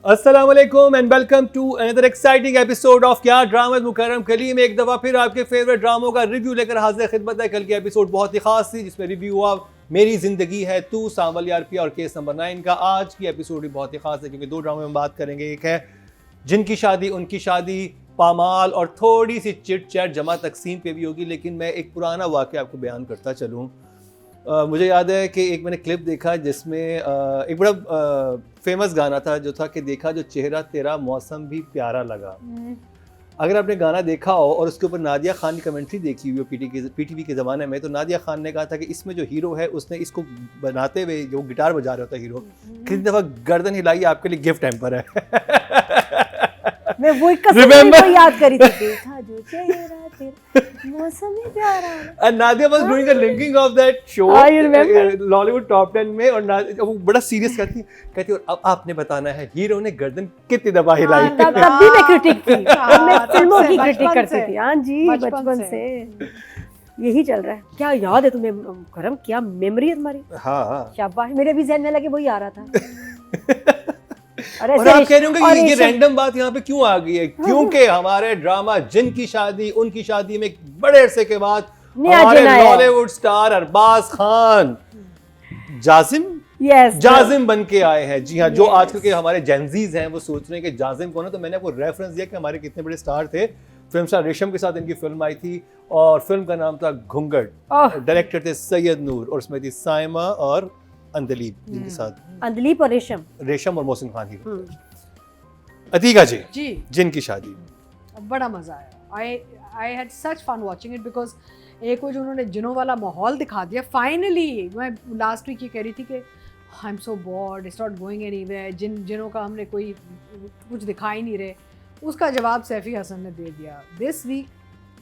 अस्सलाम वालेकुम and welcome to another exciting episode of क्या ड्रामा मुकर्रम कलीम। एक दफ़ा फिर आपके फेवरेट ड्रामों का रिव्यू लेकर हाजिर खिदमत है। कल की एपिसोड बहुत ही खास थी जिसमें रिव्यू हुआ मेरी ज़िंदगी है तू, सांवल यारपी और केस नंबर 9 का। आज की एपिसोड भी बहुत ही खास है क्योंकि दो ड्रामों में बात करेंगे। एक है जिनकी शादी उनकी शादी, पामाल, और थोड़ी सी चिट चैट जमा तकसीम पे भी होगी। लेकिन मैं एक पुराना वाक़या आपको बयान करता चलूँ। मुझे याद है कि एक मैंने क्लिप देखा जिसमें एक बड़ा फेमस गाना था जो था कि देखा जो चेहरा तेरा मौसम भी प्यारा लगा। अगर आपने गाना देखा हो और उसके ऊपर नादिया खान की कमेंट्री देखी हुई हो पीटीवी के ज़माने में, तो नादिया खान ने कहा था कि इसमें जो हीरो है उसने इसको बनाते हुए जो गिटार बजा रहा होता है हीरो, कितनी दफ़ा गर्दन हिलाई आपके लिए गिफ्ट हैम्पर है। मैं वो एक कसम को याद करी थी, देखा जो चेहरा तेरा मौसम ही प्यारा। And Nadia was doing the linking of that show, Lollywood Top 10 में, और वो बड़ा सीरियस कहती और अब आपने बताना है हीरो ने गर्दन कितनी दफा हिलाई। तब भी मैं क्रिटिक थी, मैं फिल्मों की क्रिटिक करती थी। हाँ जी, बचपन से यही चल रहा है। क्या याद है तुम्हें करम, क्या मेमोरी है तुम्हारी। हाँ शाबाश, मेरे भी ज़हन में लगे वही आ रहा था। और आप कह रहे होंगे ये रैंडम बात यहाँ पे क्यों आ गई है, क्योंकि हमारे ड्रामा जिनकी शादी उनकी शादी में एक बड़े अरसे के बाद हमारे बॉलीवुड स्टार अरबाज खान जाजिम बन के आए हैं। जी हाँ, जो आजकल के हमारे जेनजीज हैं वो सोच रहे हैं कि जाजिम कौन है। तो मैंने आपको रेफरेंस दिया कि हमारे कितने बड़े स्टार थे। फिल्म स्टार रेशम के साथ इनकी फिल्म आई थी और फिल्म का नाम था घूंघट। डायरेक्टर थे सैयद नूर और उसमें थी साइमा और अंदलीप, जिनके साथ अंदलीप और रेशम और मोहसिन खान ही। अतीका जी जिनकी शादी, बड़ा मजा आया। I had such fun watching it because एक वो जो उन्होंने जिनों वाला माहौल दिखा दिया फाइनली। मैं लास्ट वीक ये कह रही थी कि I am so bored, it's not going anywhere, जिनों का हमने कोई कुछ दिखा ही नहीं रहे। उसका जवाब सैफी हसन ने दे दिया। This week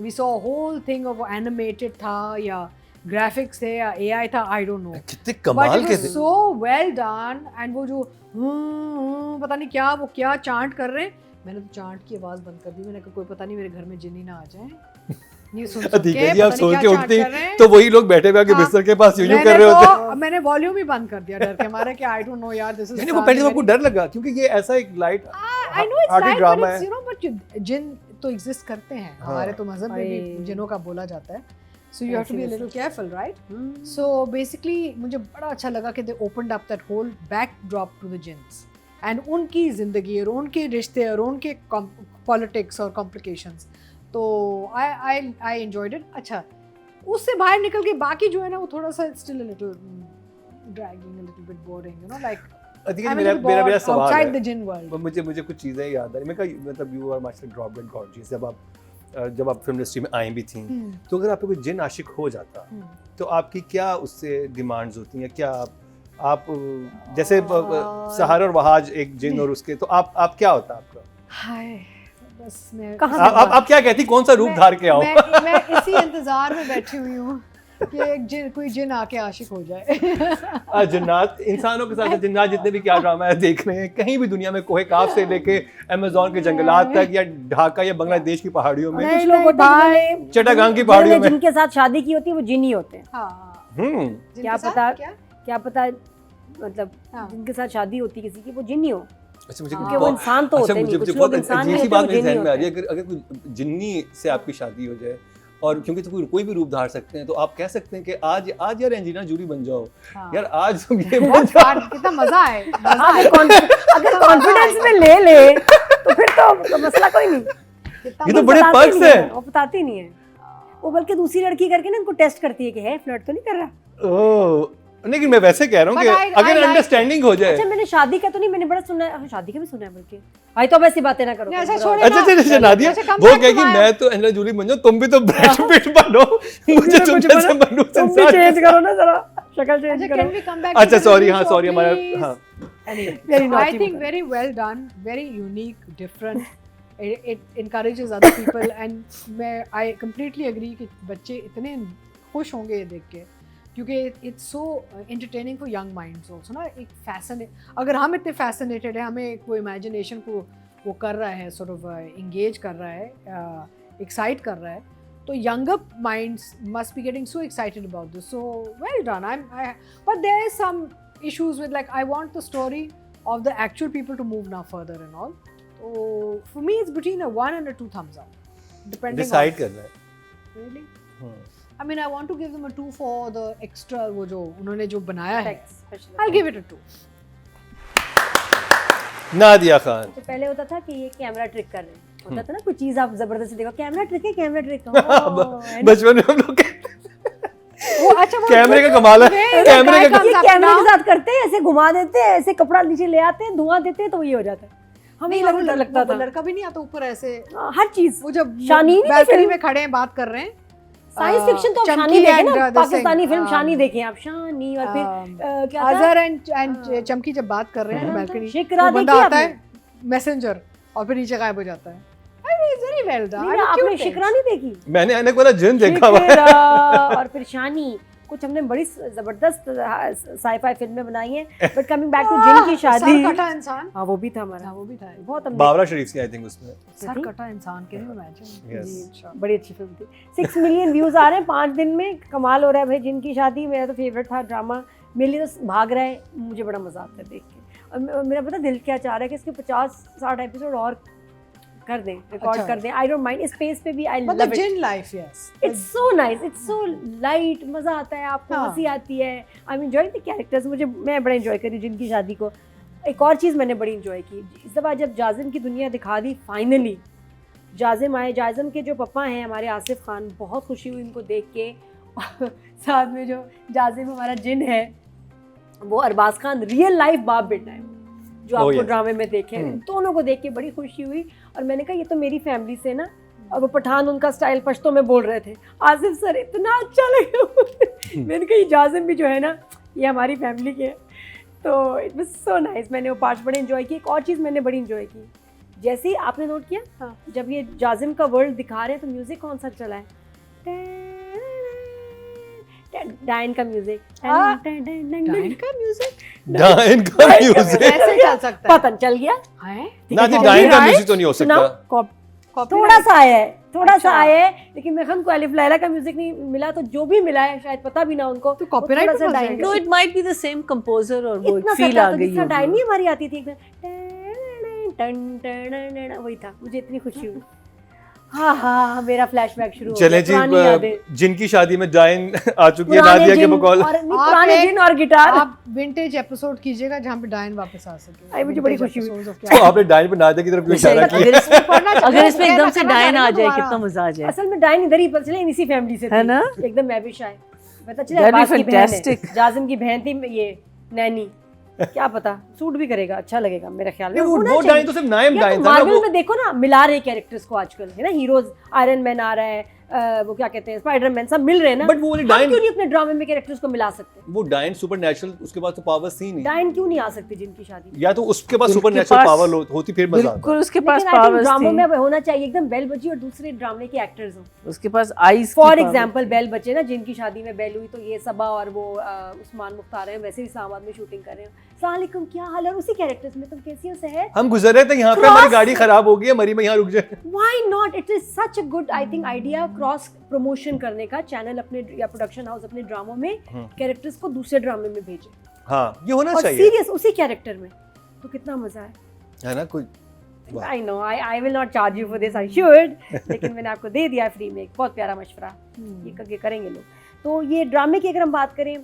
we saw whole thing of animated था या ग्राफिक्स थे या एआई था, आई डोंट नो, कितने कमाल के थे, सो वेल डन। एंड वो जो पता नहीं क्या वो क्या चांट कर रहे हैं, मैंने तो चांट की आवाज बंद कर दी। मैंने कहा कोई पता नहीं मेरे घर में जिन्नी ना आ जाए। नहीं सुन सकते आप सोच के उठते तो वही लोग बैठे हुए बिस्तर के पास यूं कर रहे होते। मैंने वॉल्यूम ही बंद कर दिया डर के मारे कि आई डोंट नो यार दिस इज। नहीं, वो पहले आपको डर लगा क्योंकि ये ऐसा एक light I know its light drama है, यू नो, बट जिन तो एग्जिस्ट करते हैं। हमारे तो मजहब में भी जिनों का बोला जाता है। So you have to be a little careful, right? So basically मुझे बड़ा अच्छा लगा कि they opened up that whole backdrop to the jinns and उनकी ज़िंदगी और उनके रिश्ते और उनके politics और complications। तो I enjoyed it। अच्छा, उससे बाहर निकल के बाकी जो है ना वो थोड़ा सा still a little dragging, a little bit boring, you know, like मेरा सवाल outside the jinn world। मुझे कुछ चीज़ें याद आ रही। मैं कहा मतलब you are much like dropped and gorgeous। जब आप फिल्म इंडस्ट्री में आई भी थी, तो अगर आपको कोई जिन आशिक हो जाता तो आपकी क्या उससे डिमांड्स होती हैं? क्या आप जैसे सहार और वहाज एक जिन और उसके, तो आप क्या होता आपका? हाय बस मैं आप क्या कहती, कौन सा रूप धार के आओ? मैं इसी इंतजार में बैठी हुई हूँ कि एक कोई जिन आके आशिक हो जाए। जिन्नात इंसानों के साथ, जिन्नात जितने भी क्या ड्रामा है देख रहे हैं कहीं भी दुनिया में, कोहे काफ से लेके अमेज़न के जंगलात तक या ढाका या बांग्लादेश की पहाड़ियों में, कुछ लोग चटागांग की पहाड़ियों में जिनके साथ शादी की होती है वो जिन ही होते हैं। क्या पता मतलब जिनके साथ शादी होती किसी की वो जिन ही हो। अच्छा, मुझे वो इंसान तो होते नहीं, कुछ लोग इंसान नहीं होते, वो जिन ही होते हैं। अगर कोई जिन्नी से आपकी शादी हो जाए और क्योंकि तो कोई भी रूप धार सकते हैं, तो आप कह सकते हैं कि आज यार एंजेलिना जूली बन जाओ। यार आज तुम ये बन जाओ, कितना मजा है। अगर कॉन्फिडेंस में ले तो फिर तो मसला कोई नहीं। ये तो बड़े पर्क्स हैं। वो बताती नहीं है, वो बल्कि दूसरी लड़की करके ना उनको टेस्ट करती है कि है फ्लर्ट तो नहीं कर रहा। ओह, लेकिन मैं वैसे कह रहा हूँ कि अगर अंडरस्टैंडिंग हो जाए। अच्छा, मैंने शादी का तो नहीं, मैंने बड़ा सुना है, शादी का भी सुना है बल्कि। भाई तो अब ऐसी बातें ना करो। अच्छा नादिया, वो कहेगी मैं तो एंजेलिना जूली बन जाऊं, तुम भी तो ब्रैड पिट बनो, मुझे तुम जैसे बनूं। तुम भी चेंज करो ना जरा, शक्ल चेंज करो। अच्छा सॉरी हमारा I think very well done, very unique, different. It encourages other people and I completely agree कि बच्चे इतने खुश होंगे ये देख के क्योंकि it's so entertaining for young minds also ना। एक अगर हम इतने फैसिनेटेड हैं, हमें वो इमेजिनेशन को वो कर रहा है, सॉर्ट ऑफ इंगेज कर रहा है, एक्साइट कर रहा है, तो younger minds must be getting so excited about this. So well done. But there is some issues with like I want the story of the actual people to move now further and all. So for me, it's between a 1 and a 2 thumbs up, depending. Decide करना है. Really? I mean, I want to give them a 2 for the extra वो जो उन्होंने जो बनाया है. I'll give it a 2. Nadia Khan. तो पहले होता था कि ये कैमरा ट्रिक कर रहे हैं, होता था ना कोई चीज आप जबरदस्ती देखो कैमरा ट्रिक है, कैमरा ट्रिक. बचपन में हम लोग वो अच्छा वो कैमरे का कमाल है. कैमरे का कैमरे के साथ करते हैं, ऐसे घुमा देते हैं, ऐसे कपड़ा नीचे ले आते हैं, धुआं देते हैं, तो ये हो जाता है. हमें लगता था लड़का भी नहीं आता ऊपर ऐसे हर चीज. वो जब शानी बैल्कनी में खड़े हैं बात कर रहे हैं. साइंस फिक्शन तो आप शानी देखें ना, पाकिस्तानी फिल्म शानी देखें आप, शानी और फिर क्या अजहर एंड चमकी जब बात कर रहे हैं बैल्कनी, शिकरा बंदा आता है मैसेंजर और फिर नीचे गायब हो जाता है. Very well done. आपने शिकरा नहीं देखी? मैंने अनेक वाला जिन देखा हुआ है. और फिर शानी कुछ हमने बड़ी जबरदस्त साई-फाई फिल्में बनाई हैं. बट कमिंग बैक टू जिन की शादी, सरकटा इंसान. हाँ वो भी था हमारा. हाँ वो भी था. बहुत हमने बाबरा शरीफ की आई थिंक उसमें सरकटा इंसान के इमेजिन. बड़ी अच्छी फिल्म थी. 6 मिलियन व्यूज आ रहे हैं 5 दिन में. कमाल हो रहा है भाई. जिन की शादी मेरा तो फेवरेट था ड्रामा. मेरे लिए तो भाग रहा है, मुझे बड़ा मजा आता है देख के. और मेरा पता दिल क्या चाह रहा है कि इसके 50-60 एपिसोड और कर दें, रिकॉर्ड कर दें. I don't mind. इस पेस पे भी आई लव इट. जिन life yes, it's so nice, it's so light. मजा आता है आपको, हंसी आती है. I am enjoying the characters. मैं बड़ा एंजॉय कर रही हूँ जिनकी शादी को. एक और चीज़ मैंने बड़ी एंजॉय की इस दफ़ा जब जाजिम की दुनिया दिखा दी फाइनली. जाजिम आए. जाजिम के जो पापा हैं हमारे आसिफ खान, बहुत खुशी हुई इनको देख के. साथ में जो जाजिम हमारा जिन है वो अरबाज खान रियल लाइफ बाप बेटा है जो आपको ड्रामे में देखे. दोनों को देख के बड़ी खुशी हुई. और मैंने कहा ये तो मेरी फैमिली से ना. और वो पठान उनका स्टाइल पश्तो में बोल रहे थे. आसिफ सर इतना अच्छा लगा. मैंने कहा ये जाजिम भी जो है ना ये हमारी फैमिली के है. तो इट वाज सो नाइस. मैंने वो पार्ट्स बड़े एंजॉय किए. एक और चीज़ मैंने बड़ी एंजॉय की, जैसे ही आपने नोट किया हाँ, जब ये जाजिम का वर्ल्ड दिखा रहे हैं तो म्यूजिक कौन सा चला है? डाइन का म्यूजिक. डाइन का म्यूजिक. डाइन का म्यूजिक ऐसे चल सकता है. पता चल गया है ना जी. डाइन का म्यूजिक तो नहीं हो सकता. थोड़ा सा आया है, थोड़ा सा आया है. लेकिन मेखन को अलिफ लैला का म्यूजिक नहीं मिला, तो जो भी मिला है शायद पता भी ना उनको. तो कॉपीराइट से डाइन. No it might be the same composer और वो इतना फील आ गई. डाइन नहीं हमारी आती थी एकदम टन टन वही था. मुझे इतनी खुशी हुई. हाँ हाँ मेरा फ्लैशबैक शुरू हो चले जी. जिनकी शादी में डाइन आ चुकी है. नादिया के बकौल पुराने जिन और गिटार. आप विंटेज एपिसोड कीजिएगा जहाँ पे डाइन वापस आ सके. आई मुझे बड़ी खुशी हुई. तो आपने डाइन पे नादिया की तरफ क्यों इशारा किया? अगर इसमें एकदम से डाइन आ जाए कितना मजा आ जाए. असल में डाइन इधर ही पता चले इसी फैमिली से है ना. एकदम मैं भी शायद पता चला अब्बास की बहन है, जाजिम की बहन थी ये नैनी. क्या पता सूट भी करेगा, अच्छा लगेगा मेरे ख्याल में. वो डाइन तो सिर्फ नायम डाइन था ना. मार्वल में देखो ना मिला रहे कैरेक्टर्स को आजकल है ना. हीरोज आयरन मैन आ रहा है, वो क्या कहते हैं स्पाइडरमैन, सब मिल रहे हैं ना. बट वो वाली डाइन क्यों नहीं अपने ड्रामे में कैरेक्टर्स को मिला सकते? वो डाइन सुपरनैचुरल, उसके पास तो पावर्स थी नहीं. डाइन क्यों नहीं आ सकती जिनकी शादी? या तो उसके पास सुपरनैचुरल पावर होती फिर मजा आता. बिल्कुल उसके पास पावर्स ड्रामों में होना चाहिए एकदम बेल बची और दूसरे ड्रामे के एक्टर्स हो. उसके पास आईज. फॉर एग्जांपल बेल बचे ना. जिनकी शादी में बेल हुई तो ये सबा और वो उस्मान मुख्तार है वैसे ही इस्लामाबाद में शूटिंग कर रहे हैं. अस्सलाम वालेकुम क्या हाल है? उसी कैरेक्टर्स में तुम कैसी हो सहर? हम गुजर रहे थे यहाँ पे, हमारी गाड़ी खराब हो गई है, मरी में यहाँ रुक जाए. Why not? It is such a good I think idea cross promotion करने का. चैनल अपने या प्रोडक्शन हाउस अपने ड्रामों में कैरेक्टर्स को दूसरे ड्रामे में भेजे. हाँ ये होना और चाहिए. सीरियस उसी कैरेक्टर में तो कितना मजा है ना. कोई I know I will not charge you for this. I should. लेकिन मैंने आपको दे दिया फ्री में. एक बहुत प्यारा मशवरा. ये करेंगे लोग. तो ये ड्रामे की अगर हम बात करें,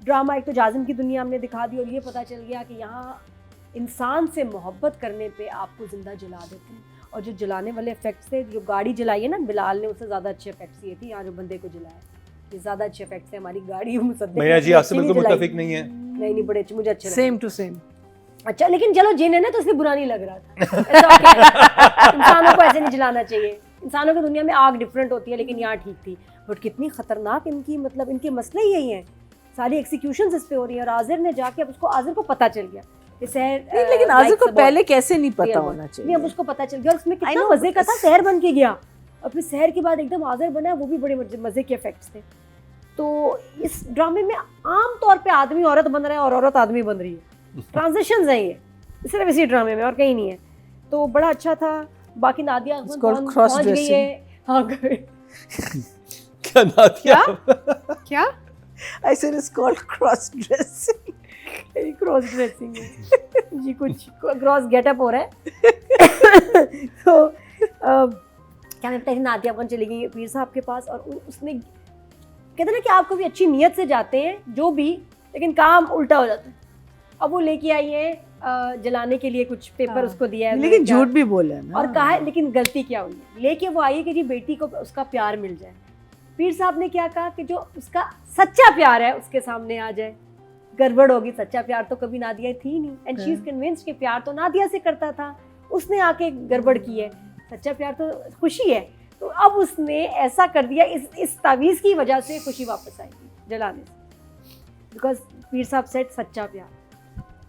ड्रामा एक तो जाजिम की दुनिया हमने दिखा दी और ये पता चल गया कि यहाँ इंसान से मोहब्बत करने पे आपको जिंदा जला देते हैं. और जो जलाने वाले इफेक्ट्स थे, जो गाड़ी जलाई है ना बिलाल ने, उससे ज़्यादा अच्छे इफेक्ट्स ये थी. यहाँ जो बंदे को जलाया ये ज़्यादा अच्छे इफेक्ट्स थे. हमारी गाड़ी भैया जी आपसे बिल्कुल मुत्तफिक नहीं है. नहीं बड़े अच्छे, मुझे अच्छे सेम टू सेम. अच्छा लेकिन चलो जिन है ना तो इसलिए बुरा नहीं लग रहा था. इंसानों को ऐसे नहीं जलाना चाहिए. इंसानों की दुनिया में आग डिफरेंट होती है लेकिन यहाँ ठीक थी. बट कितनी खतरनाक इनकी मतलब इनके मसले यही हैं. सारी एग्जीक्यूशंस इस पे हो रही है. और आजिर ने जाके अब उसको आजिर को पता चल गया. लेकिन आजिर को पहले कैसे नहीं पता होना चाहिए. नहीं अब उसको पता चल गया. और उसमें कितना मजे का था. शहर बन के गया और फिर शहर के बाद एकदम आजिर बना. वो भी बड़े मजे के इफेक्ट्स थे. तो इस ड्रामे में आम तौर पे आदमी औरत बन रहा है और औरत आदमी बन रही है. ट्रांजिशंस हैं ये सिर्फ इसी ड्रामे में और कहीं नहीं है. तो बड़ा अच्छा था. बाकी नादिया पहुंच गई है. हाँ क्या Nadia? I said it's called cross dressing. Cross dressing. जी कुछ क्रॉस गेटअप हो रहा है। तो क्या मैं बताइए, नादिया अपन चली गई पीर साहब के पास और उसने कहते ना कि आपको भी अच्छी नीयत से जाते हैं जो भी, लेकिन काम उल्टा हो जाता है। अब वो लेके आई है जलाने के लिए कुछ पेपर उसको दिया है, लेकिन झूठ भी बोला है ना, और कहा है लेकिन गलती क्या हुई है, लेके वो आई है कि जी बेटी को उसका प्यार मिल जाए। पीर साहब ने क्या कहा कि जो उसका सच्चा प्यार है उसके सामने आ जाए। गड़बड़ होगी, सच्चा प्यार तो कभी नादिया थी नहीं, एंड शी इज कन्विंस्ड कि प्यार तो नादिया से करता था, उसने आके गड़बड़ की है, सच्चा प्यार तो खुशी है। तो अब उसने ऐसा कर दिया, इस तावीज़ की वजह से खुशी वापस आएगी जलाने से, बिकॉज पीर साहब सेट सच्चा प्यार।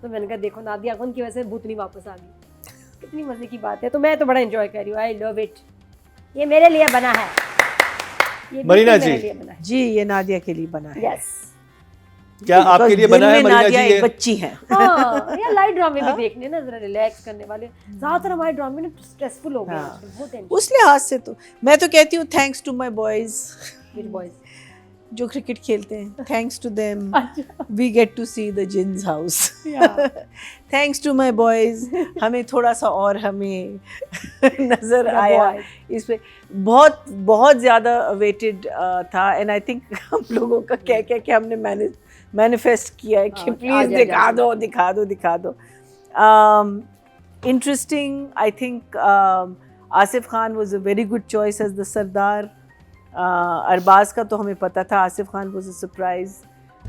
तो मैंने कहा देखो नादिया खान की वजह से भूतनी वापस आ गई, कितनी मज़े की बात है। तो मैं तो बड़ा एंजॉय कर रही हूँ, आई लव इट, ये मेरे लिए बना है, ये मरीना मेरे जी लिए बना है। जी ये नादिया के लिए बना है। यस, क्या आपके लिए बना है मरीना जी? नादिया ये एक बच्ची है। हाँ यार लाइट ड्रामे भी देखने ना, जरा रिलैक्स करने वाले। ज्यादातर हमारे ड्रामे ना स्ट्रेसफुल हो गए हैं आजकल, बहुत टेंशन। उस लिहाज से तो मैं तो कहती हूँ thanks to my boys boys जो क्रिकेट खेलते हैं, thanks to them we get to see the jinn's house. Thanks to my boys हमें थोड़ा सा और हमें नजर आया इस पे, बहुत बहुत ज़्यादा वेटेड था। एंड आई थिंक हम लोगों का कह कह के हमने मैनिफेस्ट किया है कि प्लीज़ दिखा दो दिखा दो दिखा दो। Interesting, I think Asif Khan was a very good choice as the Sardar. Arbaaz का तो हमें पता था, Asif Khan was a surprise.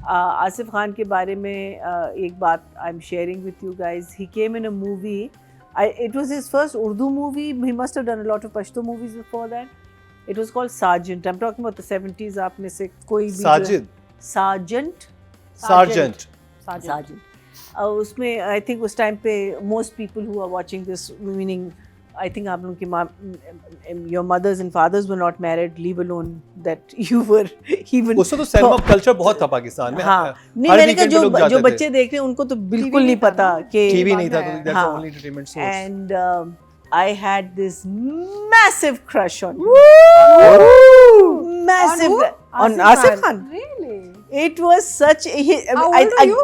Asif Khan के बारे में एक बात I am sharing with you guys, he came in a movie, it was his first Urdu movie. He must have done a lot of Pashto movies before that. It was called Sergeant. I'm talking about the 70s. आप में से कोई भी Sergeant. उसमें I think उस time पे most people who are watching this, meaning I think आप लोगों की your mothers and fathers were not married, leave alone that you were even. उससे तो सिनेमा कल्चर बहुत था पाकिस्तान में। हाँ, नहीं मैंने कहा जो बच्चे देख रहे हैं उनको तो बिल्कुल नहीं पता कि टीवी नहीं था, तो that's the only entertainment source. And I had this massive crush on him. Massive on Asif Khan. Really? It was such a How old are you?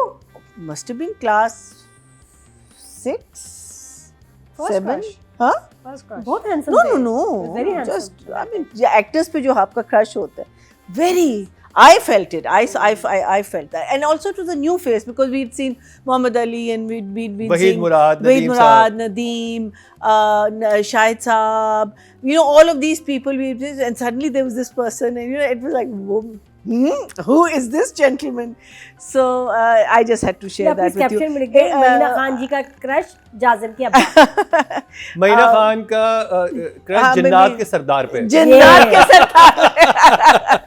Must have been class 6, 7. हाँ? बहुत handsome No, थे. no. Very handsome. Just I mean, actors पे जो आपका crush होता है, very. I felt it. I felt that, and also to the new face because we'd seen Muhammad Ali and we'd Wahid Murad, Nadeem, Shahid Saab, all of these people. And suddenly there was this person, and it was like, who is this gentleman? So I just had to share that with you. Marina Khan जी का crush जाजिम के अब्बा। मरीना खान का crush जिन्नात के सरदार पे। जिन्नात के सरदार।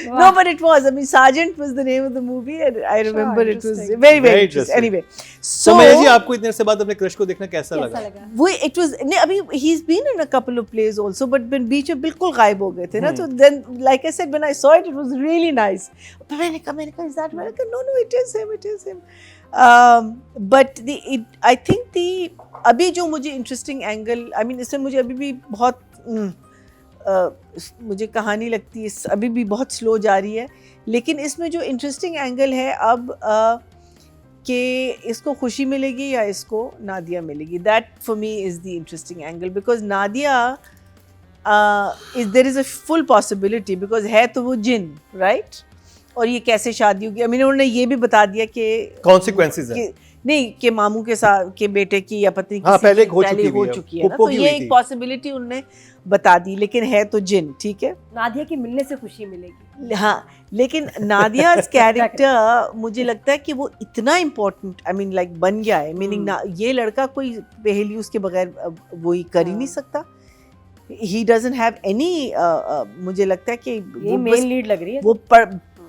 No, but it was. I mean, Sergeant was the name of the movie, and I remember it was very, very interesting. Anyway, so Marina जी आपको इतने से बाद अपने क्रश को देखना कैसा लगा? वो it was नहीं अभी he's been in a couple of plays also, but बीच में बिल्कुल गायब हो गए थे ना, तो then like I said when I saw it, it was really nice. But मैंने कहा is that? मैंने कहा no, it is him. But I think अभी जो मुझे interesting angle, I mean इसमें मुझे अभी भी बहुत मुझे कहानी लगती है अभी भी बहुत स्लो जा रही है, लेकिन इसमें जो इंटरेस्टिंग एंगल है अब कि इसको खुशी मिलेगी या इसको नादिया मिलेगी, that for me is the interesting angle because Nadia there is a full possibility because है तो वो जिन राइट, और ये कैसे शादी होगी। I mean, उन्होंने ये भी बता दिया कि कॉन्सिक्वेंसेस है नहीं कि मामू के साथ के बेटे की या पत्नी की पहले हो चुकी है ना, तो ये एक पॉसिबिलिटी उन्होंने बता दी, लेकिन है तो जिन ठीक है। नादिया के मिलने से खुशी मिलेगी। हाँ, लेकिन नादिया कैरेक्टर मुझे लगता है कि वो इतना इम्पोर्टेंट आई मीन लाइक बन गया है, मीनिंग ये लड़का कोई पहेली उसके बगैर वो ही कर ही नहीं सकता। ही डजंट हैव एनी मुझे लगता है कि ये मेन लीड लग रही है, वो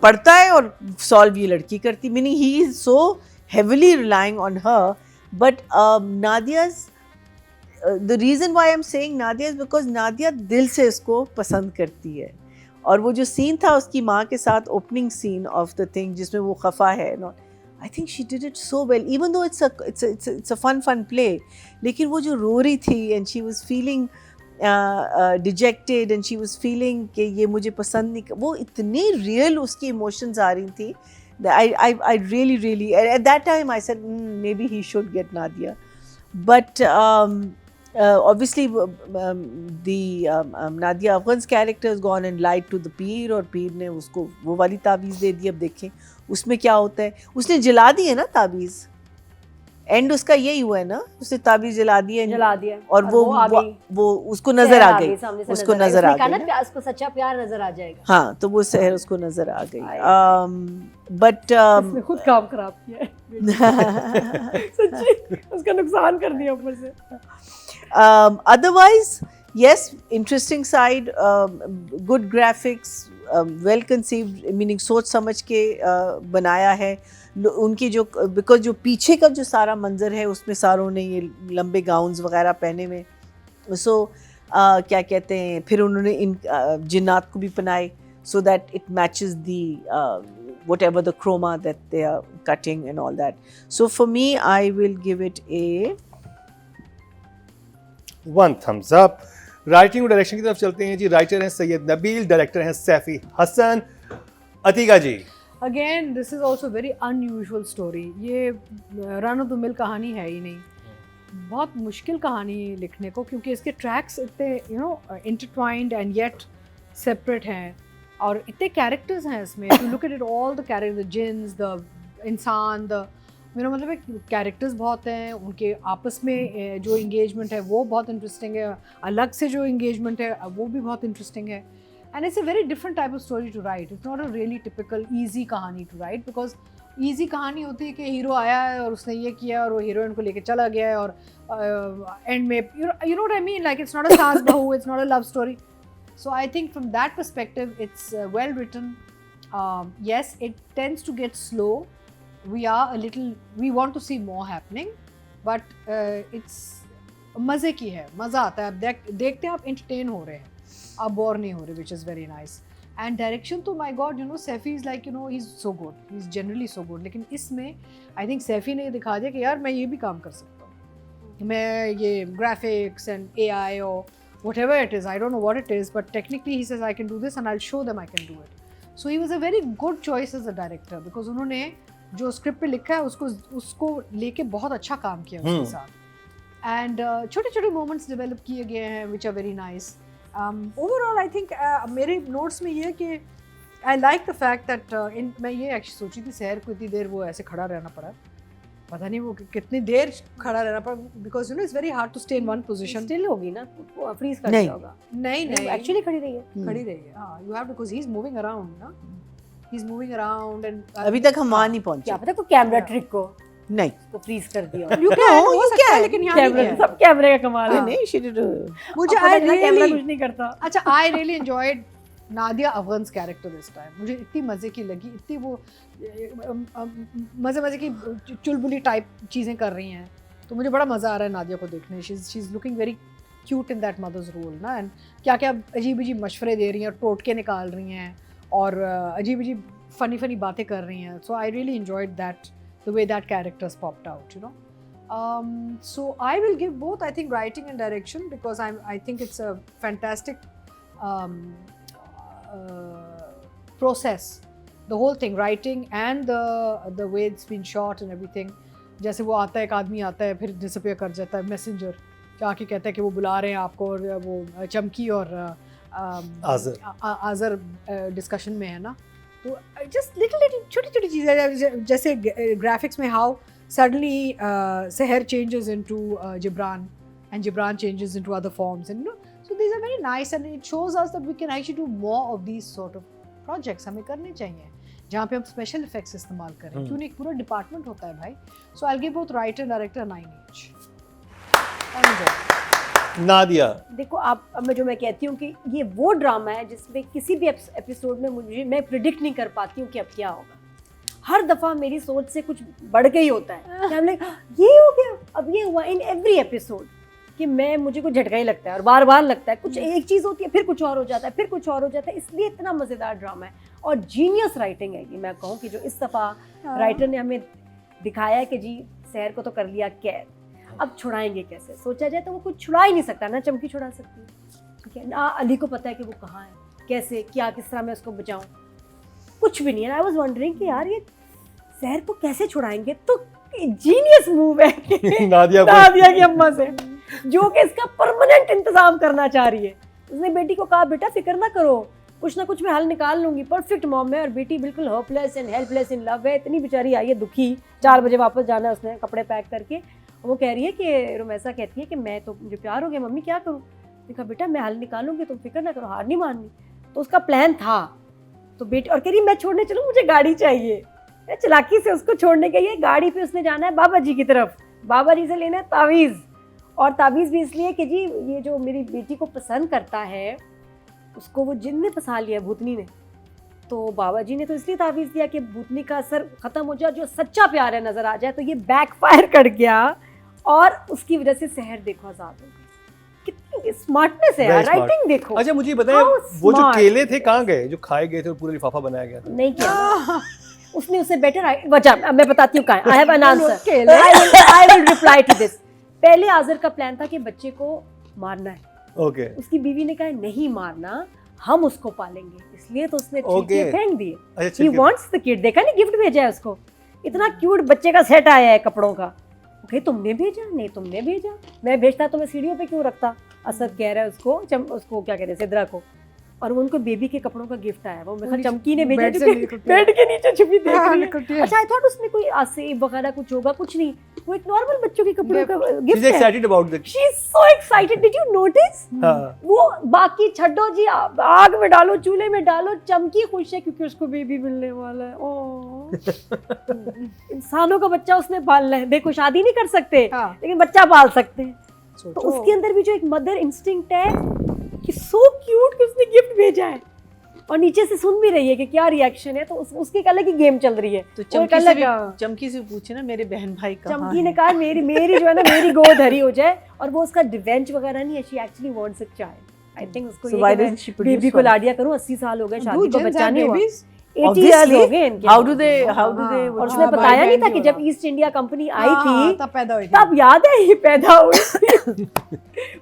पढ़ता है और सॉल्व ये लड़की करती, meaning he is so heavily relying on her. But Nadia's the reason why I'm saying Nadia is because Nadia दिल से इसको पसंद करती है, और वो जो सीन था उसकी माँ के साथ opening scene of the thing जिसमें वो खफा है, I think she did it so well even though it's a fun play, लेकिन वो जो रो रही थी and she was feeling dejected and she was feeling कि ये मुझे पसंद नहीं, वो इतनी रियल उसकी इमोशंस आ रही थी I really at that time I said maybe he should get Nadia, but obviously Nadia Afghan's character has gone and lied to the पीर, और पीर ने उसको वो वाली ताबीज़ दे दी. अब देखें उसमें क्या होता है. उसने जला दी है ना ताबीज़, एंड उसका यही हुआ है ना, उसने ताबीज़ जला दिया और वो उसको नजर आ गई, उसको नजर आ गई, उसको सच्चा प्यार नजर आ जाएगा. हाँ, तो वो शहर उसको नजर आ गई. बट उसने खुद काम खराब किया है. सच्ची उसका नुकसान कर दिया ऊपर से. Otherwise, yes, interesting side, good graphics, well conceived, meaning सोच समझ के बनाया है. उनकी जो बिकॉज जो पीछे का जो सारा मंजर है उसमें सारों ने ये लंबे गाउन्स वगैरह पहने हुए, सो क्या कहते हैं, फिर उन्होंने इन जिन्नात को भी पहनाए so that it matches the whatever the chroma that they are cutting and all that. So for me, I will give it a 1 thumbs up. Writing और डायरेक्शन की तरफ चलते हैं जी. राइटर हैं सैयद नबील, डायरेक्टर हैं सैफी हसन. अतीका जी. Again, this is also very unusual story. ये run of the mill कहानी है ही नहीं. बहुत मुश्किल कहानी लिखने को, क्योंकि इसके ट्रैक्स इतने इंटरट्वाइंड एंड येट सेपरेट हैं, और इतने कैरेक्टर्स हैं इसमें. You look at it all the character, the jeans, the इंसान, द मेरा मतलब है कैरेक्टर्स बहुत हैं. उनके आपस में जो इंगेजमेंट है वो बहुत इंटरेस्टिंग है. अलग से जो इंगेजमेंट है वो भी बहुत इंटरेस्टिंग है. And it's a very different type of story to write. It's not a really typical easy कहानी to write, because easy कहानी होती है कि हीरो आया है और उसने ये किया और वो हीरोइन को लेके चला गया है, और एंड में you know what I mean, like it's not a सास बहू, it's not a love story. So I think from that perspective it's well written. Yes, it tends to get slow. We want to see more happening, but it's मज़े की है, मज़ा आता है. आप देखते हैं, आप entertain हो रहे हैं, आप बोर नहीं हो रहे, which is very nice. And direction तो my God, you know, Saifi is like, you know, he's so good. He's generally so good. लेकिन इसमें I think Saifi ने दिखा दिया कि यार मैं ये भी काम कर सकता हूँ. मैं ये graphics and AI or whatever it is, I don't know what it is, but technically he says I can do this and I'll show them I can do it. So he was a very good choice as a director, because उन्होंने जो script पे लिखा है उसको लेके बहुत अच्छा काम किया उसके साथ. And छोटे छोटे मोमेंट्स डेवलप किए गए हैं which are very nice. Overall I think मेरे नोट्स में ये कि I like the fact that मैं ये एक्चुअली सोची थी शहर को इतनी देर वो ऐसे खड़ा रहना पड़ा. पता नहीं वो कितनी देर खड़ा रहना पड़ा, because you know it's very hard to stay in one position. Still होगी ना, वो फ्रीज कर दिया होगा. नहीं एक्चुअली खड़ी रही है. खड़ी रही है. हाँ, you have to, because he's moving around ना. He's moving around and अभी तक हम वहाँ नहीं पहुँचे. क्या पता कोई कैमरा ट्रिक को नहीं तो फ्रीज कर दिया. You can, हो सकता है, लेकिन यहाँ नहीं है. सब कैमरे का कमाल है. नहीं, she did. मुझे कैमरा कुछ नहीं करता. अच्छा, I really enjoyed Nadia Afghans character this time. मुझे इतनी मज़े की लगी, इतनी वो मज़े की चुलबुली टाइप चीज़ें कर रही हैं, तो मुझे बड़ा मज़ा आ रहा है नादिया को देखने. She is looking very cute in that mother's role ना. एंड क्या क्या अजीब अजीब मशवरे दे रही हैं, टोटके निकाल रही हैं, और अजीब अजीब फ़नी बातें कर रही हैं. So I really enjoyed that, the way that characters popped out, you know. So I will give both, I think, writing and direction, because I think it's a fantastic process. The whole thing, writing and the way it's been shot and everything. जैसे वो आता है, एक आदमी आता है, फिर disappear कर जाता है, मैसेंजर जाके कहता है कि वो बुला रहे हैं आपको, और वो चमकी और आज़र डिस्कशन में है ना. तो just little छोटी चीज़ें, जैसे ग्राफिक्स में how suddenly Seher changes into Gibran, and Gibran changes into other forms, and you know, so these are very nice, and it shows us that we can actually do more of these sort of projects. हमें करने चाहिए जहाँ पे हम special effects इस्तेमाल करें, क्यों नहीं, एक पूरा डिपार्टमेंट होता है भाई. So I will give both writer director 9 each. Nadia. देखो अब मैं कहती हूँ कि ये वो ड्रामा है जिसमें किसी भी एपिसोड में मैं प्रिडिक्ट नहीं कर पाती हूँ कि अब क्या होगा. हर दफ़ा मेरी सोच से कुछ बढ़ के ही होता है. I'm like, ये हो गया, अब ये हुआ. इन एवरी एपिसोड कि मुझे कुछ झटका ही लगता है, और बार बार लगता है कुछ एक चीज़ होती है, फिर कुछ और हो जाता है, फिर कुछ और हो जाता है. इसलिए इतना मज़ेदार ड्रामा है, और जीनियस राइटिंग है ये. मैं कहूँ कि जो इस दफ़ा राइटर ने हमें दिखाया है कि जी शहर को तो कर लिया कैद, अब छुड़ाएंगे कैसे. सोचा जाए तो वो कुछ छुड़ा ही नहीं सकता ना. चमकी छुड़ा सकती है, ठीक है ना. अली को पता है कि वो कहाँ है, कैसे, क्या, किस तरह मैं उसको बचाऊं, कुछ भी नहीं है. आई वाज वंडरिंग कि यार ये जहर को कैसे छुड़ाएंगे, तो जीनियस मूव है नादिया की अम्मा से, जो कि इसका परमानेंट इंतजाम करना चाह रही है। उसने बेटी को कहा बेटा फिक्र ना करो, कुछ ना कुछ मैं हल निकाल लूंगी। परफेक्ट मॉम है, और बेटी बिल्कुल hopeless and helpless in love है। इतनी बेचारी आई है दुखी, 4 बजे वापस जाना है उसने कपड़े पैक करके। वो कह रही है कि रुमैसा कहती है कि मैं तो, मुझे प्यार हो गया मम्मी, क्या करूँ। देखा बेटा मैं हल निकालूंगी, तुम फिक्र ना करो, हार नहीं माननी। तो उसका प्लान था, तो बेटी और कह रही मैं छोड़ने चलूँ, मुझे गाड़ी चाहिए। चलाकी से उसको छोड़ने गई है, गाड़ी पे उसने जाना है बाबा जी की तरफ, बाबा जी से लेना है तावीज़। और तावीज़ भी इसलिए कि जी ये जो मेरी बेटी को पसंद करता है उसको वो जिन ने फंसा लिया, भूतनी ने। तो बाबा जी ने तो इसलिए तावीज़ दिया कि भूतनी का असर ख़त्म हो जाए, जो सच्चा प्यार है नज़र आ जाए। तो ये बैकफायर कर गया और उसकी वजह से शहर देखो आज़ाद हो गई। कितनी स्मार्टनेस है यार, राइटिंग देखो। अच्छा मुझे बताएं, वो जो केले थे कहाँ गए जो खाए गए थे और पूरा लिफाफा बनाया गया था? नहीं किया उसने, उससे बेटर वजह मैं बताती हूँ, I have an answer, I will reply to this. पहले आज़र का प्लान था कि बच्चे को मारना है, ओके। उसकी बीवी ने कहा नहीं मारना, हम उसको पालेंगे, इसलिए तो उसने छिलके फेंक दिए। ही वांट्स द किड, देखा नहीं गिफ्ट भेजा है उसको, इतना क्यूट बच्चे का सेट आया है कपड़ों का। ओके तुमने भेजा, नहीं तुमने भेजा, मैं भेजता तो मैं सीढ़ियों पे क्यों रखता। असद कह रहा है उसको उसको क्या कहते हैं, सिद्रा को, और वो उनको बेबी के कपड़ों का गिफ्ट आया। वो मतलब चमकी ने भेजा, बेड के नीचे छुपी देख रही है। अच्छा आई थॉट उसमें कोई आसेब वगैरह कुछ होगा, कुछ नहीं, वो एक नॉर्मल बच्चों के कपड़ों का गिफ्ट है। She's excited about it. She is so excited. Did you notice? वो बाकी छड्डो जी, आग में डालो, चूल्हे में डालो, चमकी खुश है क्योंकि उसको बेबी मिलने वाला है। इंसानों का बच्चा उसने पालना है। देखो शादी नहीं कर सकते लेकिन बच्चा पाल सकते हैं। तो उसके अंदर भी जो एक मदर इंस्टिंक्ट है कि सो क्यूट कि उसने गिफ्ट भेजा है, और नीचे से सुन भी रही है कि क्या रिएक्शन है। तो उसकी एक अलग ही गेम चल रही है। तो चमकी से पूछे ना मेरे बहन भाई कहाँ चमकी ने कहा मेरी जो है ना मेरी गोद हरी हो जाए, और वो उसका रिवेंज वगैरह नहीं है, she actually wants a child. I think उसको बेबी को लाडिया करूं, 80 साल हो गए शादी को, बच्चा नहीं हुआ, 80 years हो गए इनके। How do they और उसने बताया नहीं था कि जब ईस्ट इंडिया कंपनी आई थी तब याद है ये पैदा हुई।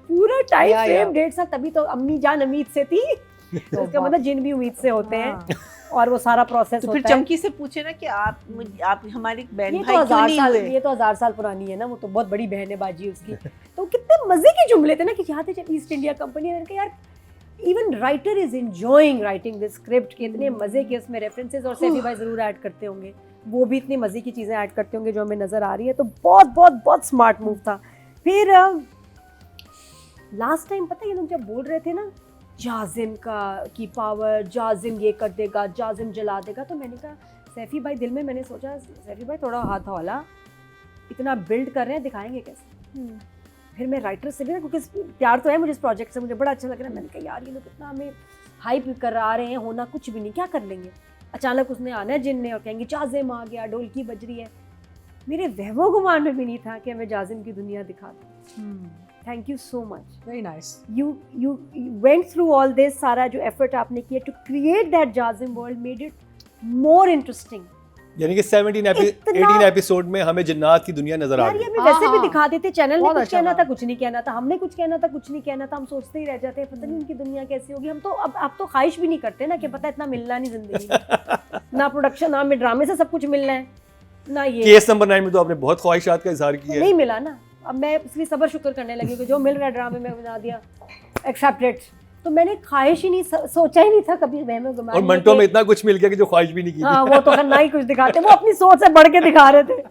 पूरा टाइम फ्रेम 1.5 साल, तभी तो अम्मी जान उम्मीद से थी। तो इसका मतलब जिन भी उम्मीद से होते हैं, और वो सारा प्रोसेस होता है। फिर चमकी से पूछे ना कि आप हमारी बहन भाई क्यों नहीं हुए? ये तो 1000 साल पुरानी है ना, वो तो बहुत बड़ी बहन है बाजी उसकी। तो कितने मजे के जुमले थे ना कि याद है जब ईस्ट इंडिया कंपनी, मैंने कहा यार even writer is enjoying writing this script के, इतने मजे के उसमें रेफरेंसेस, और सैफी भाई जरूर ऐड करते होंगे, वो भी इतनी मजे की चीजें ऐड करते होंगे जो हमें नजर आ रही है। तो बहुत बहुत बहुत स्मार्ट मूव था। फिर लास्ट टाइम पता है ये लोग जब बोल रहे थे ना जाजिम की पावर, जाजिम ये कर देगा, जाजिम जला देगा, तो मैंने कहा सैफी भाई, दिल में मैंने सोचा सैफी भाई थोड़ा हाथ हौला, इतना बिल्ड कर रहे हैं, दिखाएंगे कैसे। फिर मैं राइटर से भी ना, क्योंकि प्यार तो है मुझे इस प्रोजेक्ट से, मुझे बड़ा अच्छा लग रहा है। मैंने कहा यार ये लोग कितना हमें हाइप कर रहे हैं, होना कुछ भी नहीं, क्या कर लेंगे। अचानक उसने आना है जिन ने और कहेंगे जाजिम आ गया, ढोलकी बज रही है। मेरे वहमो गुमान में भी नहीं था कि हमें जाजिम की दुनिया दिखा दें। Thank you so much, very nice. You went through all this, सारा जो एफर्ट आपने किया टू क्रिएट दैट जाजिम world, made it more interesting. यानी कि 18 एपिसोड में हमें जन्नत की दुनिया नजर आ रही है। हमें वैसे भी दिखा देते, चैनल ने कुछ कहना था कुछ नहीं कहना था, हमने कुछ कहना था कुछ नहीं कहना था, हम सोचते ही रह जाते हैं पता नहीं उनकी दुनिया कैसी होगी। हम तो अब तो ख्वाहिश भी नहीं करते ना कि पता इतना मिलना नहीं जिंदगी में। ना प्रोडक्शन, ना में ड्रामे से सब कुछ मिलना है, ना ये केस नंबर 9 में तो आपने बहुत ख्वाहिशात का इजहार किया है। नहीं मिला ना, अब मैं इसलिए सब्र शुक्र करने लगी कि जो मिल रहा है ड्रामे में बना दिया, एक्सेप्टेड। तो मैंने ख्वाहिश ही नहीं, सोचा ही नहीं था कभी वहम गुमान। और मंटो में इतना कुछ मिल गया कि जो ख्वाहिश भी नहीं की। हाँ वो तो ना ही कुछ दिखाते, वो अपनी सोच से बढ़ के दिखा रहे थे।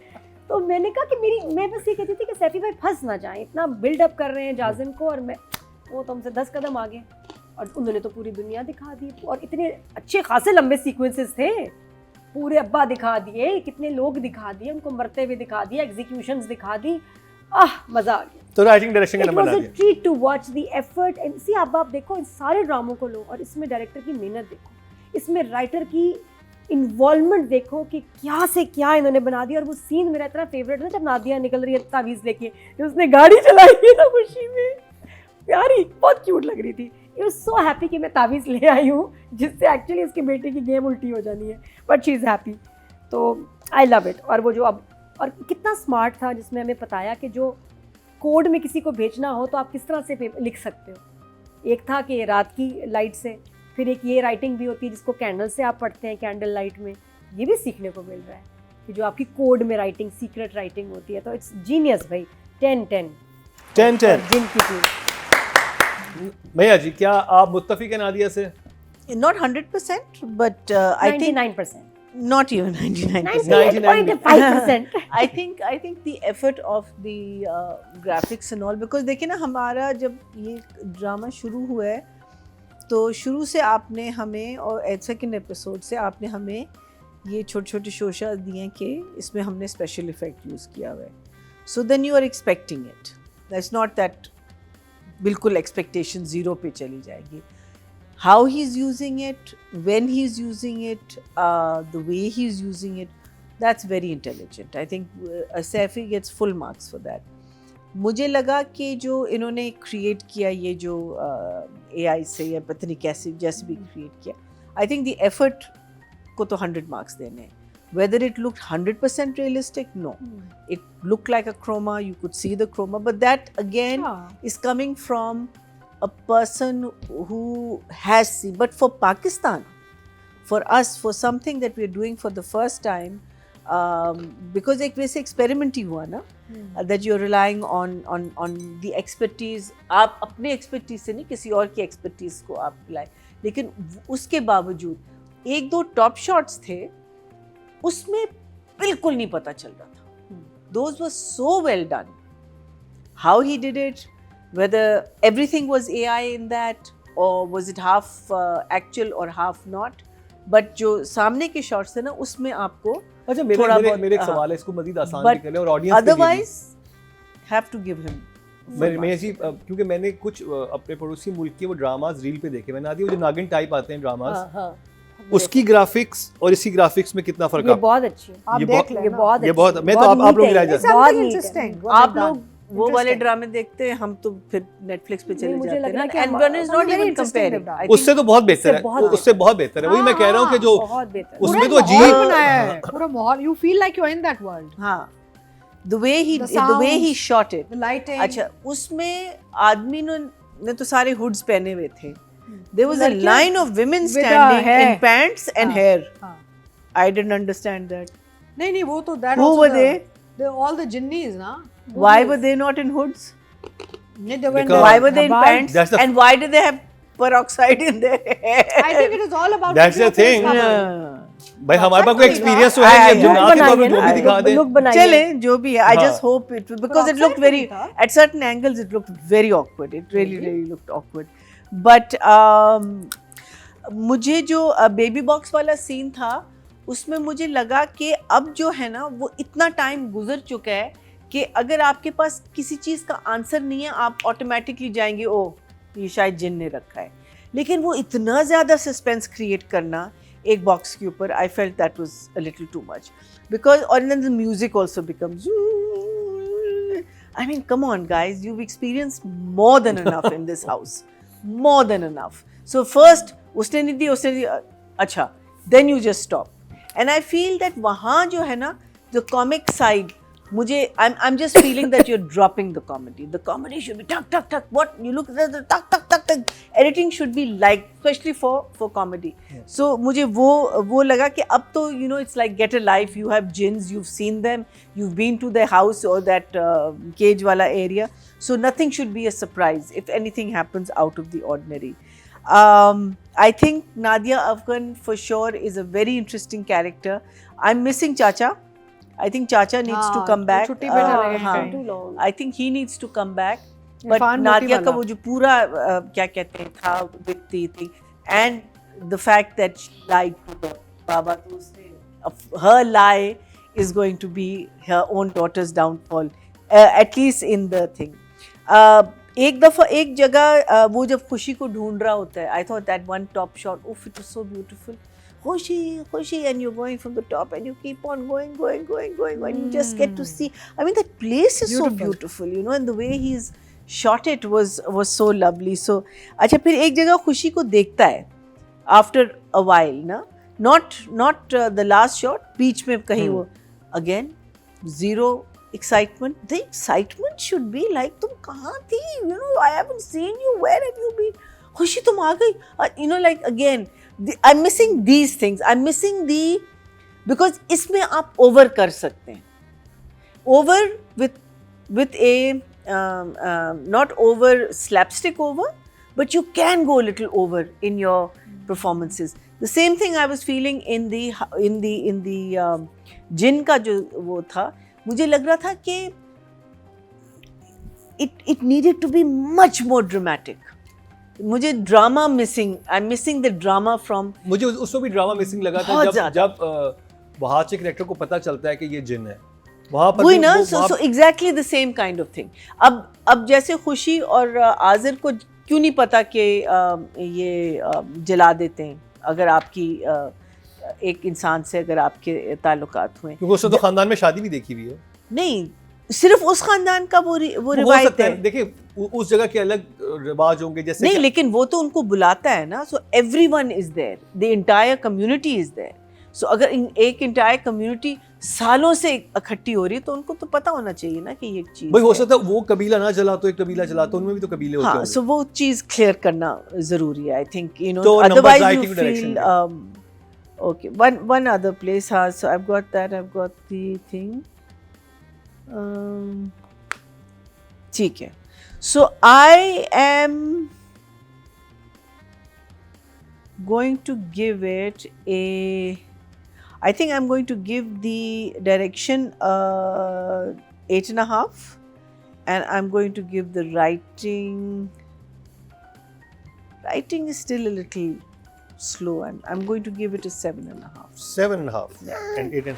तो मैंने कहा कि मैं बस ये कहती थी कि सैफी भाई फंस ना जाए, इतना बिल्डअप कर रहे हैं जाजिम को, और वो तो हमसे 10 कदम आगे, और उन्होंने तो पूरी दुनिया दिखा दी, और इतने अच्छे खासे लंबे सीक्वेंसेस थे, पूरे अब्बा दिखा दिए, कितने लोग दिखा दिए, उनको मरते हुए दिखा दिया, एग्जीक्यूशंस दिखा दी, मजा आ गया। तो राइटिंग डायरेक्शन का नंबर आ गया। It was a treat to watch the effort and see, अब आप देखो इन सारे ड्रामों को लो और इसमें डायरेक्टर की मेहनत देखो, इसमें राइटर की इन्वॉल्वमेंट देखो कि क्या से क्या इन्होंने बना दिया। और वो सीन मेरा इतना फेवरेट है ना जब नादिया निकल रही है तावीज़ लेके, जो उसने गाड़ी चलाई है ना खुशी में, प्यारी बहुत क्यूट लग रही थी। आई वाज सो हैप्पी कि मैं तावीज़ ले आई हूँ जिससे एक्चुअली उसके बेटे की गेम उल्टी हो जानी है, बट शी इज़ हैप्पी। तो आई लव इट। और वो जो अब और कितना स्मार्ट था जिसमें हमें बताया कि जो कोड में किसी को भेजना हो तो आप किस तरह से लिख सकते हो। एक था कि रात की लाइट से, फिर एक ये राइटिंग भी होती है जिसको कैंडल से आप पढ़ते हैं, कैंडल लाइट में, ये भी सीखने को मिल रहा है। कि जो आपकी कोड में राइटिंग, सीक्रेट राइटिंग होती है, तो इट्स जीनियस भाई। 10-10 जिन की टीम। भैया जी, क्या आप मुत्तफिक हैं नादिया से? Not 100%, but I think 99%, not even 99%. 98.5%. I think the effort of the graphics and all, because देखिए ना, हमारा जब ये ड्रामा शुरू हुआ है तो शुरू से आपने हमें, और सेकंड एपिसोड से आपने हमें ये छोटे छोटे शोशा दिए हैं कि इसमें हमने स्पेशल इफेक्ट यूज़ किया हुआ है. So then you are expecting it. That's not that बिल्कुल एक्सपेक्टेशन ज़ीरो पे चली जाएगी. How he's using it, when he's using it, the way he's using it, that's very intelligent. I think Saifi gets full marks for that. मुझे लगा कि जो इन्होंने create किया ये जो AI से या पता नहीं कैसे जैसे भी create किया, I think the effort को तो 100 marks देने हैं. Whether it looked 100% realistic, no. It looked like a chroma, you could see the chroma, but that again is coming from a person who has seen. But for Pakistan, for us, for something that we are doing for the first time, because एक वैसे experiment ही हुआ ना, that you are relying on the expertise. आप अपने expertise से नहीं, किसी और की expertise को आप लाए. लेकिन उसके बावजूद एक दो top shots थे, उसमें बिल्कुल नहीं पता चल रहा था. Those were so well done. How he did it, whether everything was AI in that or was it half actual or half not, but जो सामने के shots थे ना, उसमें आपको अच्छा मेरे एक सवाल है, इसको मजीद आसान भी करें और ऑडियंस के लिए. otherwise have to give him. मैं जी क्योंकि मैंने कुछ अपने पड़ोसी मुल्क के वो ड्रामास रील पे देखे. मैंने आदि वो जो नागिन टाइप आते हैं ड्रामास, उसकी ग्राफिक्स और इसकी ग्राफिक्स में कितना फर्क है? ये बहुत अच्छी, आप देख लेना. ये बहुत मैं तो आप लोग मिला जाए. बहुत इंटरेस्टिंग. आप लोग वो वाले ड्रामे देखते हैं, हम तो फिर नेटफ्लिक्स पे चले जाते हैं ना. And one is not even comparing. उससे तो बहुत बेहतर है, उससे बहुत बेहतर है. वही मैं कह रहा हूँ कि जो उसमें तो अजीब बनाया है पूरा माहौल. You feel like you are in that world. हाँ, the way he shot it, the lighting. अच्छा, उसमें आदमी ने तो सारे हुड्स पहने हुए थे. There was a line of women standing in pants and hair. I didn't understand that. नहीं वो तो that. Who were they? They're all the jinnis, na. Why were they not in hoods? Why were they in pants? And why did they have peroxide in their hair? I think it is all about. That's the thing. भाई हमारे पास कोई experience तो है नहीं, हम जो भी दिखा दें. चले जो भी है. I just hope it, because it looked very, at certain angles it looked very awkward. It really looked awkward. But मुझे जो बेबी बॉक्स वाला सीन था, उसमें मुझे लगा कि अब जो है ना, वो इतना टाइम गुजर चुका है कि अगर आपके पास किसी चीज़ का आंसर नहीं है, आप ऑटोमेटिकली जाएंगे ओ ये शायद जिन ने रखा है. लेकिन वो इतना ज़्यादा सस्पेंस क्रिएट करना एक बॉक्स के ऊपर, I felt that was a little too much. Because और then the music also becomes, I mean come on guys, you experience more than enough in this house, more than enough. So first उसने नहीं दी, अच्छा, then you just stop. And I feel that वहाँ जो है ना, the comic side, मुझे I'm just feeling that you're dropping the comedy. The comedy should be tuck tuck tuck. What you look at the tuck tuck tuck tuck. Editing should be like, especially for comedy. Yeah. So मुझे वो लगा कि अब तो it's like get a life. You have jinns, you've seen them, you've been to their house or that cage wala area. So nothing should be a surprise if anything happens out of the ordinary. I think Nadia Afghan for sure is a very interesting character. I'm missing Chacha. I think Chacha needs to come back. Too long. I think he needs to come back. But Nadia का वो जो पूरा क्या कहते हैं था with the thing, and the fact that she lied to the Baba, तो उसने her lie is going to be her own daughter's downfall, at least in the thing. एक दफ़ा एक जगह वो जब खुशी को ढूंढ रहा होता है, I thought that one top shot, oh it was so beautiful. Khushi, and you're going from the top and you keep on going, and you just get to see. I mean, that place is so beautiful, and the way he's shot it was so lovely. So, अच्छा, फिर एक जगह खुशी को देखता है after a while, ना, not the last shot, बीच में कहीं वो, again, zero excitement. The excitement should be like, तुम कहाँ थी? I haven't seen you. Where have you been? खुशी तुम आ गई. Like again. I'm missing these things. I'm missing the because इसमें आप ओवर कर सकते हैं, over with a not over slapstick over, but you can go a little over in your performances. The same thing I was feeling in the Jinn का जो वो था, मुझे लग रहा था कि it needed to be much more dramatic. मुझे drama missing, I am missing the drama from, मुझे उसमें भी ड्रामा मिसिंग लगा था जब वहाँ के कैरेक्टर को पता चलता है कि ये जिन है, वहाँ पर ना, so exactly the same kind of thing. अब जैसे खुशी और आज़िर को क्यों नहीं पता कि ये जला देते हैं अगर आपकी एक इंसान से अगर आपके ताल्लुकात हुए, क्योंकि उसने तो खानदान में शादी भी देखी हुई है। नहीं, सिर्फ उस खानदान का वो रिवायत है। देखिए उस जगह के अलग रिवाज होंगे जैसे नहीं, लेकिन वो तो उनको बुलाता है ना, so everyone is there, the entire community is there. So अगर एक एंटायर कम्युनिटी सालों से इकट्ठी हो रही है तो उनको तो पता होना चाहिए ना कि ये एक चीज भाई हो सकता है वो कबीला ना जला तो एक कबीला जला, तो उनमें भी तो कबीले होते हैं। सो वो चीज क्लियर करना जरूरी है, I think, you know, otherwise you feel okay, one other place has, so I've got the thing, ठीक है, so I am going to give it I think I'm going to give the direction 8.5, and I'm going to give the writing is still a little slow, and I'm going to give it a 7.5. 7.5 and 8.5.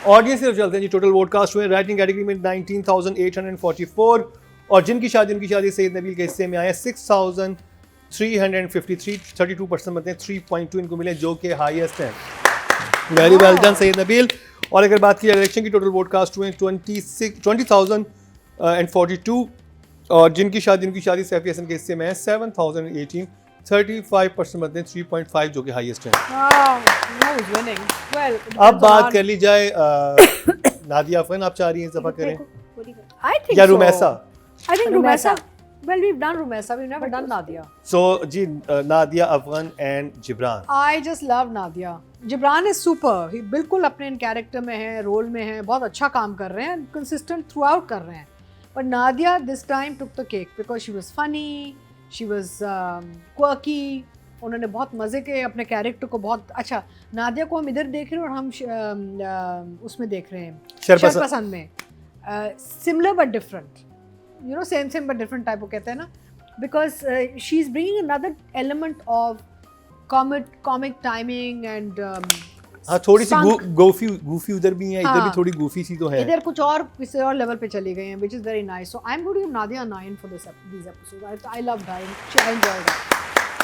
Audience की तरफ चलते हैं जी। Total vote cast हुए writing category में 19,844 और जिनकी शादी सैयद नबील के हिस्से में आया 6,353, 32% बनते हैं, 3.2 इनको मिले जो कि हाईएस्ट हैं। Very well done Syed Nabeel. और अगर बात की जाए इलेक्शन की, टोटल वोट कास्ट हुए 20,042 और जिनकी शादी सैफी हसन के हिस्से में है 7,018, 35% बनते हैं, 3.5 जो कि हाईएस्ट है। अब बात कर ली जाए नादिया अफगान, आप चाह रही हैं इस दफा करें या Rumaisa? I think Rumesa. Well, we've done Rumesa. We've never done Nadia. So, ji Nadia Afghan and Gibran. I just love Nadia. Gibran is super. He बिल्कुल अपने इन कैरेक्टर में है, रोल में है, बहुत अच्छा काम कर रहे हैं, consistent throughout कर रहे हैं. But Nadia this time took the cake because she was funny, she was quirky. उन्होंने बहुत मज़े के अपने कैरेक्टर को बहुत अच्छा। नादिया को हम इधर देख रहे हैं और हम उसमें देख रहे हैं शरपसंद में, similar but different, you know, same but different type वो कहते हैं ना, because she is bringing another element of comic timing and हाँ, थोड़ी सी गूफी उधर भी है, इधर भी थोड़ी गूफी सी तो है, इधर कुछ और किसी और लेवल पे चली गई हैं, which is very nice. So I'm going to give Nadia a 9 for these episodes. I loved her. I enjoyed her.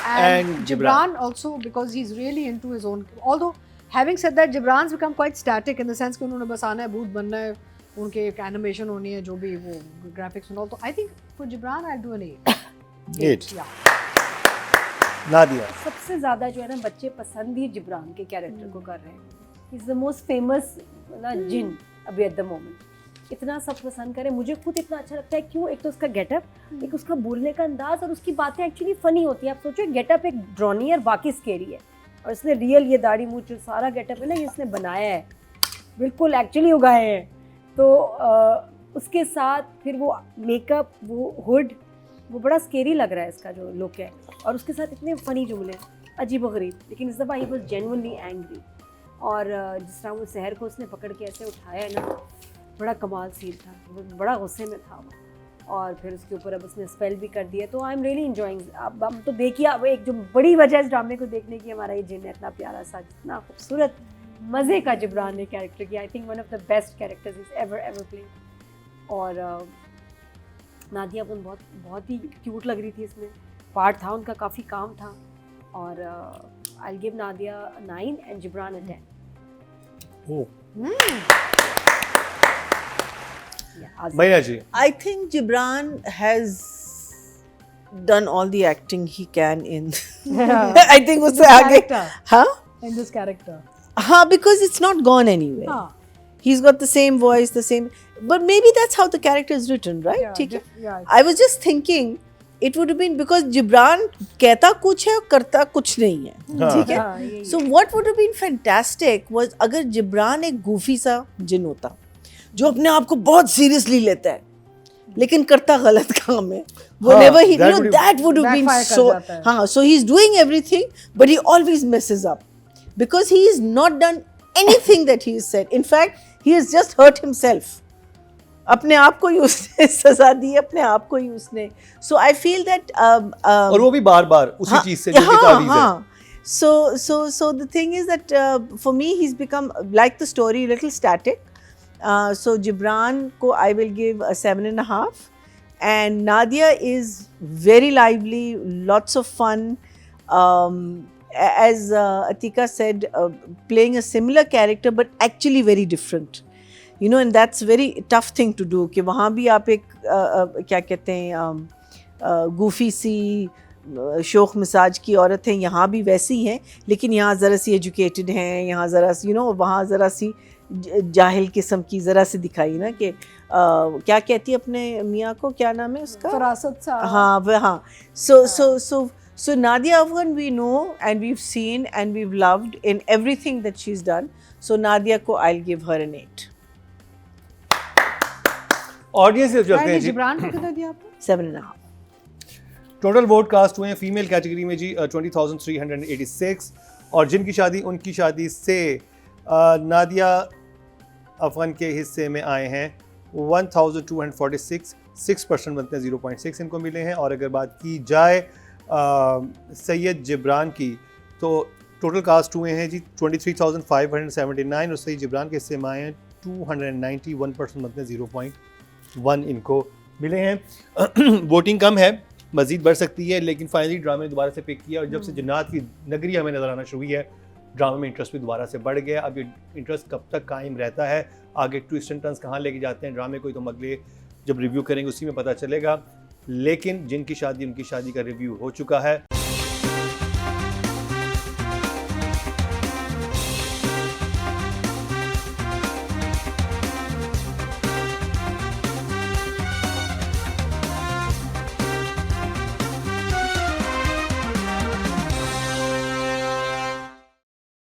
And Gibran also, because he's really into his own. Although having said that, Gibran's become quite static in the sense कि उन्होंने बस आना है, भूत बनना है, उनके एक एनिमेशन होनी है, जो भी वो ग्राफिक्स और तो I think for Gibran I'll do an 8. Yeah. Nadia सबसे ज़्यादा जो है ना बच्चे पसंद ही जिब्रान के कैरेक्टर को कर रहे हैं। इज़ द मोस्ट फेमस ना जिन अभी एट द मोमेंट, इतना सब पसंद करें, मुझे खुद इतना अच्छा लगता है। क्यों? एक तो उसका गेटअप, एक उसका बोलने का अंदाज और उसकी बातें एक्चुअली फ़नी होती है। आप सोचो गेटअप एक ड्रॉनी है, बाकी स्केरी है, और इसने रियल ये दाढ़ी मूंछ जो सारा गेटअप है ना, ये इसने बनाया है, बिल्कुल एक्चुअली उगाए हैं। तो उसके साथ फिर वो मेकअप, वो हुड, वो बड़ा स्केरी लग रहा है इसका जो लुक है, और उसके साथ इतने फ़नी जुमले, अजीब व गरीब। लेकिन इस दफ़ा ही वॉज जेन्युइनली एंग्री, और जिस तरह वो शहर को उसने पकड़ के ऐसे उठाया है ना, बड़ा कमाल सीन था, बड़ा गुस्से में था वो, और फिर उसके ऊपर अब उसने स्पेल भी कर दिया। तो आई एम रियली इंजॉइंग। अब हम तो देखिए, अब एक जो बड़ी वजह इस ड्रामे को देखने की हमारा ये जिन है, इतना प्यारा सा, इतना खूबसूरत मज़े का जिब्रान ने कैरेक्टर किया। I think one of the best characters is ever played. और नादिया अपन बहुत ही क्यूट लग रही थी इसमें, पार्ट था उनका, काफ़ी काम था। और I will give Nadia 9 and Jibran a 10. भैया जी, I think Gibran has done all the acting he can in. I think उससे आगे, हाँ, in this character. हाँ, because it's not gone anywhere. हाँ. He's got the same voice, the same. But maybe that's how the character is written, right? Yeah, ठीक है. yeah. I was just thinking it would have been because Jibran कहता कुछ है और करता कुछ नहीं है, ठीक है. So what would have been fantastic was अगर जिब्रान एक goofy सा जिन होता जो अपने आप को बहुत seriously लेता है लेकिन करता गलत काम है. Whenever he, you know, that would have been so. हाँ, so he's doing everything, but he always messes up because he has not done anything that he has said. In fact, he has just hurt himself. अपने आप को ही उसने सजा दी, अपने आप को ही उसने. So I feel that और वो भी बार-बार उसी चीज से जो कि तावीज़ है. So the thing is that for me he's become like the story a little static. So Gibran ko I will give a 7.5, and Nadia is very lively, lots of fun. As Atika said, playing a similar character but actually very different. You know, and that's very tough thing to do कि वहाँ भी आप एक क्या कहते हैं goofy सी शोख मिजाज की औरत हैं, यहाँ भी वैसी हैं, लेकिन यहाँ ज़रा सी एजुकेटेड हैं, यहाँ ज़रा सी वहाँ ज़रा सी जाहिल किस्म की ज़रा सी दिखाई ना कि क्या कहती है अपने मियाँ को, क्या नाम है उसका, फरासत सा. हाँ वह हाँ. So Nadia Afghan we know and we've seen and we've loved in everything that she's done. So Nadia को I'll give her an 8. Audience से चलते हैं जी. जिब्रान को कितना दिया आपने? 7.5. टोटल वोट कास्ट हुए हैं फीमेल कैटेगरी में जी 20,386, और जिनकी शादी उनकी शादी से नादिया अफगान के हिस्से में आए हैं 1,246, 6% बनते हैं, 0.6 इनको मिले हैं. और अगर बात की जाए सैयद जिब्रान की तो टोटल कास्ट हुए हैं जी 23,579, और सैयद जिब्रान के हिस्से में आए हैं 290, 1% बनते हैं, 0.1 इनको मिले हैं. वोटिंग कम है, मज़ीद बढ़ सकती है, लेकिन फाइनली ड्रामे ने दोबारा से पिक किया, और जब से जन्नत की नगरी हमें नज़र आना शुरू हुई है ड्रामे में इंटरेस्ट भी दोबारा से बढ़ गया. अब ये इंटरेस्ट कब तक कायम रहता है, आगे ट्विस्ट एंड टर्न्स कहाँ लेके जाते हैं ड्रामे को, तो हम अगले जब रिव्यू करेंगे उसी में पता चलेगा. लेकिन जिनकी शादी उनकी शादी का रिव्यू हो चुका है.